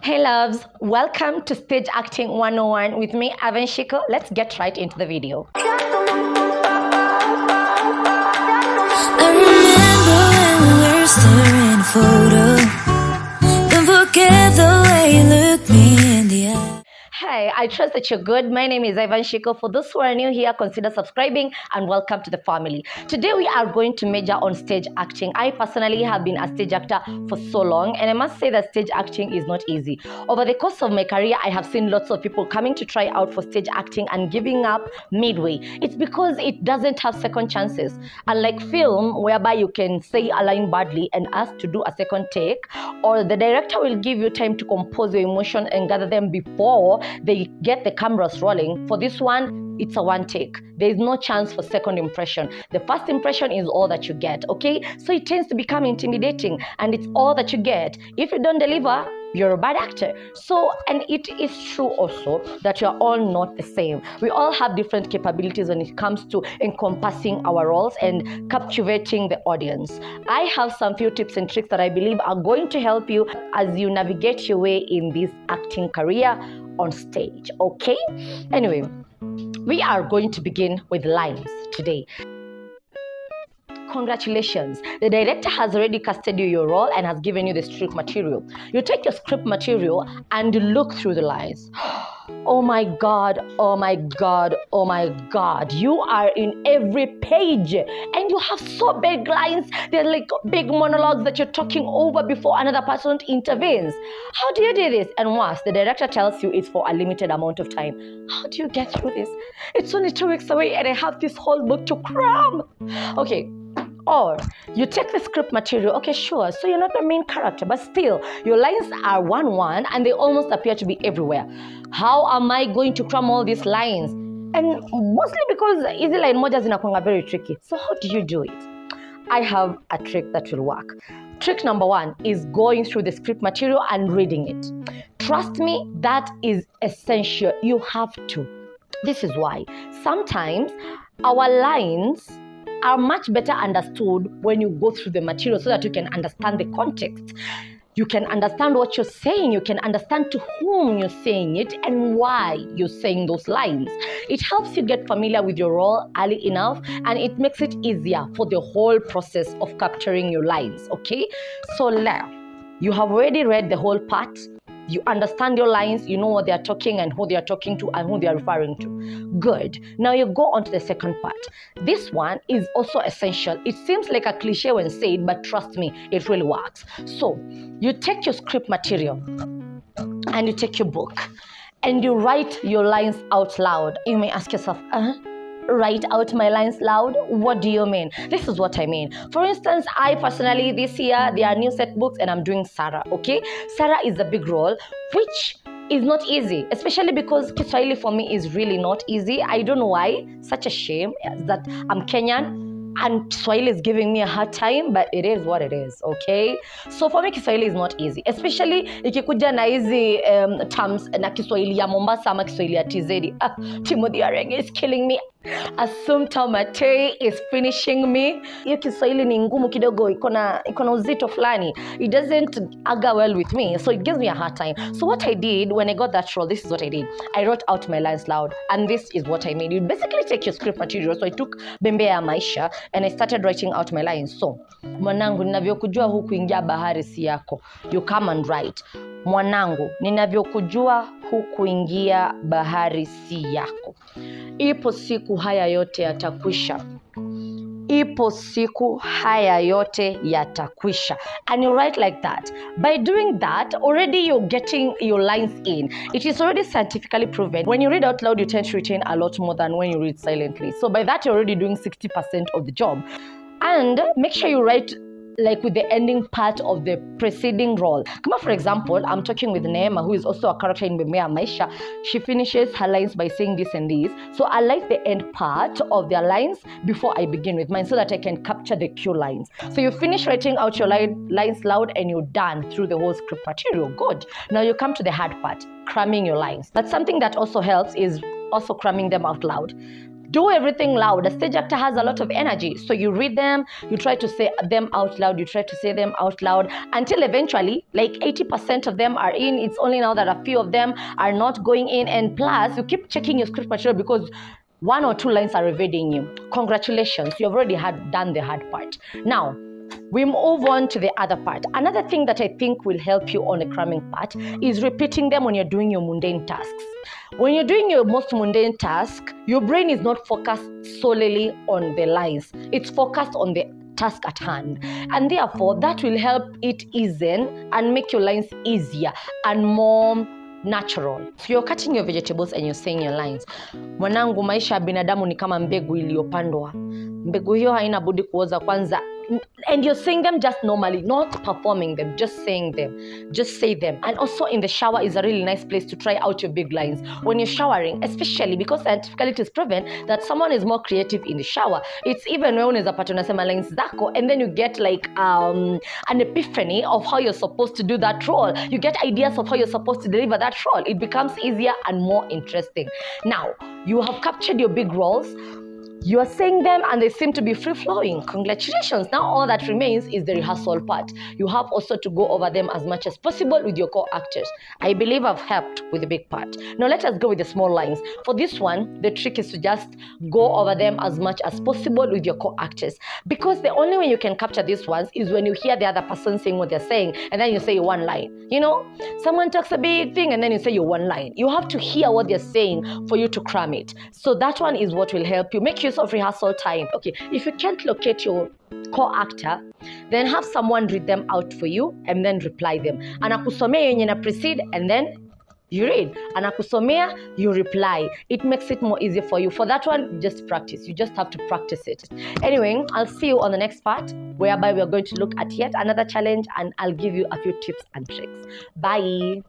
Hey loves, welcome to Stage Acting 101 with me, Avan Shiko. Let's get right into the video. I remember when we were staring at a photo. Don't forget the way you look me in the eye. Hey, I trust that you're good. My name is Ivan Shiko. For those who are new here, consider subscribing and welcome to the family. Today we are going to major on stage acting. I personally have been a stage actor for so long, and I must say that stage acting is not easy. Over the course of my career, I have seen lots of people coming to try out for stage acting and giving up midway. It's because it doesn't have second chances. Unlike film, whereby you can say a line badly and ask to do a second take, or the director will give you time to compose your emotion and gather them before they get the cameras rolling. For this one, it's a one take. There is no chance for second impression. The first impression is all that you get, okay? So it tends to become intimidating, and it's all that you get. If you don't deliver, you're a bad actor. So, and it is true also that you're all not the same. We all have different capabilities when it comes to encompassing our roles and captivating the audience. I have some few tips and tricks that I believe are going to help you as you navigate your way in this acting career on stage, okay? Anyway, we are going to begin with lines today. Congratulations, the director has already casted you your role and has given you the script material. You take your script material and look through the lines. Oh my God, oh my God, oh my God. You are in every page and you have so big lines. They're like big monologues that you're talking over before another person intervenes. How do you do this? And worse, the director tells you it's for a limited amount of time. How do you get through this? It's only 2 weeks away and I have this whole book to cram. Okay. Or you take the script material, okay, sure, so you're not the main character, but still, your lines are 1-1 and they almost appear to be everywhere. How am I going to cram all these lines? And mostly because easy line moja zinakuanga very tricky. So how do you do it? I have a trick that will work. Trick number 1 is going through the script material and reading it. Trust me, that is essential. You have to. This is why sometimes our lines are much better understood when you go through the material so that you can understand the context. You can understand what you're saying, you can understand to whom you're saying it and why you're saying those lines. It helps you get familiar with your role early enough and it makes it easier for the whole process of capturing your lines, okay? So now, you have already read the whole part. You understand your lines, you know what they are talking and who they are talking to and who they are referring to. Good. Now you go on to the second part. This one is also essential. It seems like a cliche when said, but trust me, it really works. So you take your script material and you take your book and you write your lines out loud. You may ask yourself, write out my lines loud? What do you mean? This is what I mean. For instance, I personally this year there are new set books and I'm doing Sarah, okay? Sarah is a big role which is not easy, especially because Kiswahili for me is really not easy. I don't know why. Such a shame that I'm Kenyan and Kiswahili is giving me a hard time, but it is what it is, okay? So for me Kiswahili is not easy, especially ikikuja na hizi terms na Kiswahili ya Mombasa ama Kiswahili ya TZ. Timothy Arenge is killing me. Assumpta Matei is finishing me. Hiyo Kiswahili ni ngumu kidogo, iko na uzito fulani. It doesn't aga well with me, so it gives me a hard time. So what I did when I got that role, this is what I did. I wrote out my lines loud, and this is what I made. You basically take your script material. So I took Bembea ya Maisha and I started writing out my lines. So, mwanangu, ninavyokujua hukuingia bahari si yako. You come and write. Mwanangu, ninavyokujua hukuingia bahari si yako. Ipo siku haya yote yatakwisha. Ipo siku haya yote yatakwisha. And you write like that. By doing that, already you're getting your lines in. It is already scientifically proven. When you read out loud, you tend to retain a lot more than when you read silently. So by that, you're already doing 60% of the job. And make sure you write like with the ending part of the preceding role. Come on, for example, I'm talking with Neema, who is also a character in Bembea Maisha. She finishes her lines by saying this and this. So I like the end part of their lines before I begin with mine so that I can capture the cue lines. So you finish writing out your lines loud and you're done through the whole script material. Good. Now you come to the hard part, cramming your lines. But something that also helps is also cramming them out loud. Do everything loud. A stage actor has a lot of energy. So you read them, you try to say them out loud, you try to say them out loud until eventually, like 80% of them are in. It's only now that a few of them are not going in. And plus, you keep checking your script material because 1 or 2 lines are evading you. Congratulations, you've already done the hard part. Now, we move on to the other part. Another thing that I think will help you on the cramming part is repeating them when you're doing your mundane tasks. When you're doing your most mundane task, your brain is not focused solely on the lines. It's focused on the task at hand. And therefore, that will help it ease in and make your lines easier and more natural. So you're cutting your vegetables and you're saying your lines. Mwanangu, maisha ya binadamu ni kama mbegu iliyopandwa. Mbegu hiyo haina budi kuoza kwanza. And you're saying them just normally, not performing them, just saying them. Just say them. And also in the shower is a really nice place to try out your big lines. When you're showering, especially because scientifically it is proven that someone is more creative in the shower. It's even when unaweza pata unasema lines zako and then you get like an epiphany of how you're supposed to do that role. You get ideas of how you're supposed to deliver that role. It becomes easier and more interesting. Now, you have captured your big roles. You are saying them and they seem to be free-flowing. Congratulations. Now all that remains is the rehearsal part. You have also to go over them as much as possible with your co-actors. I believe I've helped with the big part. Now let us go with the small lines. For this one, the trick is to just go over them as much as possible with your co-actors. Because the only way you can capture these ones is when you hear the other person saying what they're saying and then you say one line. You know, someone talks a big thing and then you say your one line. You have to hear what they're saying for you to cram it. So that one is what will help you. Make use of rehearsal time. Okay, if you can't locate your co-actor, then have someone read them out for you and then reply them. Anakusomea yenye na precede and then you read. Anakusomea, you reply. It makes it more easy for you. For that one, just practice. You just have to practice it. Anyway, I'll see you on the next part, whereby we are going to look at yet another challenge and I'll give you a few tips and tricks. Bye.